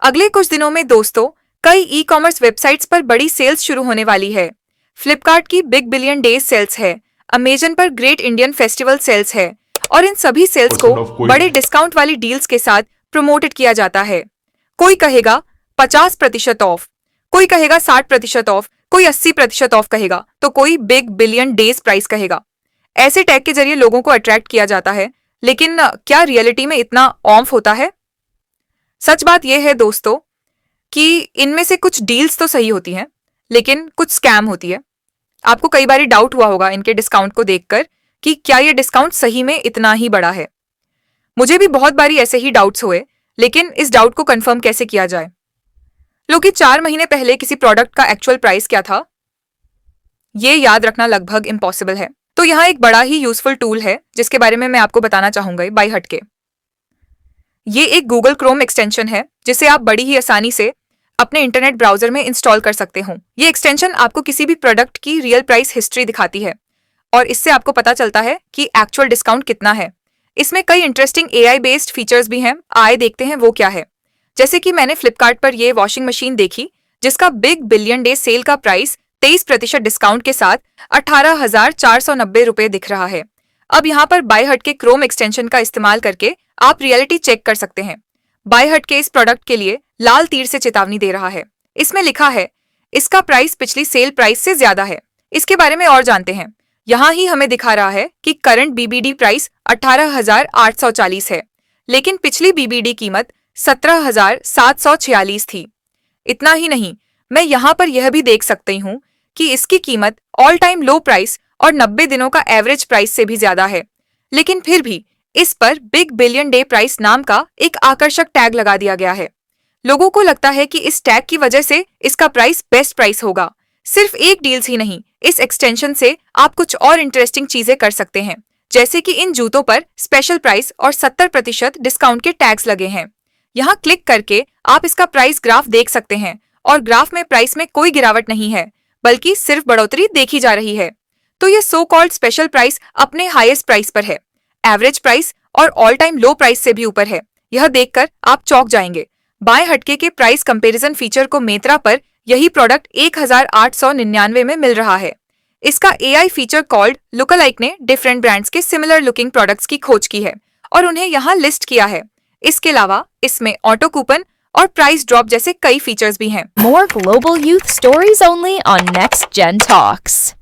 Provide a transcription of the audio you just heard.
अगले कुछ दिनों में दोस्तों कई ई कॉमर्स वेबसाइट्स पर बड़ी सेल्स शुरू होने वाली है। फ्लिपकार्ट की बिग बिलियन डेज सेल्स है, अमेजन पर ग्रेट इंडियन फेस्टिवल सेल्स है और इन सभी सेल्स को बड़े डिस्काउंट वाली डील्स के साथ प्रमोटेड किया जाता है। कोई कहेगा 50% ऑफ, कोई कहेगा 60% ऑफ, कोई 80% ऑफ कहेगा, तो कोई बिग बिलियन डेज प्राइस कहेगा। ऐसे टैग के जरिए लोगों को अट्रैक्ट किया जाता है, लेकिन क्या रियलिटी में इतना ऑफ होता है? सच बात यह है दोस्तों कि इनमें से कुछ डील्स तो सही होती हैं, लेकिन कुछ स्कैम होती है। आपको कई बार डाउट हुआ होगा इनके डिस्काउंट को देखकर कि क्या ये डिस्काउंट सही में इतना ही बड़ा है। मुझे भी बहुत बारी ऐसे ही डाउट्स हुए, लेकिन इस डाउट को कंफर्म कैसे किया जाए? लो कि 4 महीने पहले किसी प्रोडक्ट का एक्चुअल प्राइस क्या था, ये याद रखना लगभग इम्पॉसिबल है। तो यहाँ एक बड़ा ही यूजफुल टूल है जिसके बारे में मैं आपको बताना चाहूंगा, बाय हटके। ये एक गूगल क्रोम एक्सटेंशन है जिसे आप बड़ी ही आसानी से अपने इंटरनेट ब्राउजर में इंस्टॉल कर सकते हो। ये एक्सटेंशन आपको किसी भी प्रोडक्ट की रियल प्राइस हिस्ट्री दिखाती है और इससे आपको पता चलता है कि एक्चुअल डिस्काउंट कितना है। इसमें कई इंटरेस्टिंग एआई बेस्ड फीचर्स भी हैं। आए देखते हैं वो क्या है। जैसे कि मैंने फ्लिपकार्ट पर ये वॉशिंग मशीन देखी जिसका बिग बिलियन डे सेल का प्राइस 23% डिस्काउंट के साथ 18,490 रुपए दिख रहा है। अब यहाँ पर बाय हट के क्रोम एक्सटेंशन का इस्तेमाल करके आप रियलिटी चेक कर सकते हैं। बाय हट के इस प्रोडक्ट के लिए लाल तीर से चेतावनी दे रहा है। इसमें लिखा है इसका प्राइस पिछली सेल प्राइस से ज्यादा है। इसके बारे में और जानते हैं। यहाँ ही हमें दिखा रहा है कि करंट बीबीडी प्राइस 18,840 है, लेकिन पिछली बीबीडी कीमत 17,746 थी। इतना ही नहीं, मैं यहाँ पर यह भी देख सकती हूँ कि इसकी कीमत ऑल टाइम लो प्राइस और 90 दिनों का एवरेज प्राइस से भी ज्यादा है, लेकिन फिर भी इस पर बिग बिलियन डे प्राइस नाम का एक आकर्षक टैग लगा दिया गया है। लोगों को लगता है कि इस टैग की वजह से इसका प्राइस बेस्ट प्राइस होगा। सिर्फ एक डील्स ही नहीं, इस एक्सटेंशन से आप कुछ और इंटरेस्टिंग चीजें कर सकते हैं, जैसे कि इन जूतों पर स्पेशल प्राइस और 70% डिस्काउंट के टैग्स लगे हैं। यहाँ क्लिक करके आप इसका प्राइस ग्राफ देख सकते हैं और ग्राफ में प्राइस में कोई गिरावट नहीं है, बल्कि सिर्फ बढ़ोतरी देखी जा रही है। तो ये सो कॉल्ड स्पेशल प्राइस अपने हाईएस्ट प्राइस पर है, एवरेज प्राइस और ऑल टाइम लो प्राइस से भी ऊपर है। यह देखकर आप चौंक जाएंगे। बाएं हटके के प्राइस कंपैरिजन फीचर को मेत्रा पर यही प्रोडक्ट 1899 में मिल रहा है। इसका एआई फीचर कॉल्ड लुकअलाइक ने डिफरेंट ब्रांड्स के सिमिलर लुकिंग प्रोडक्ट्स की खोज की है और उन्हें यहाँ लिस्ट किया है। इसके अलावा इसमें ऑटो कूपन और प्राइस ड्रॉप जैसे कई फीचर्स भी हैं। More global youth stories only on Next Gen Talks.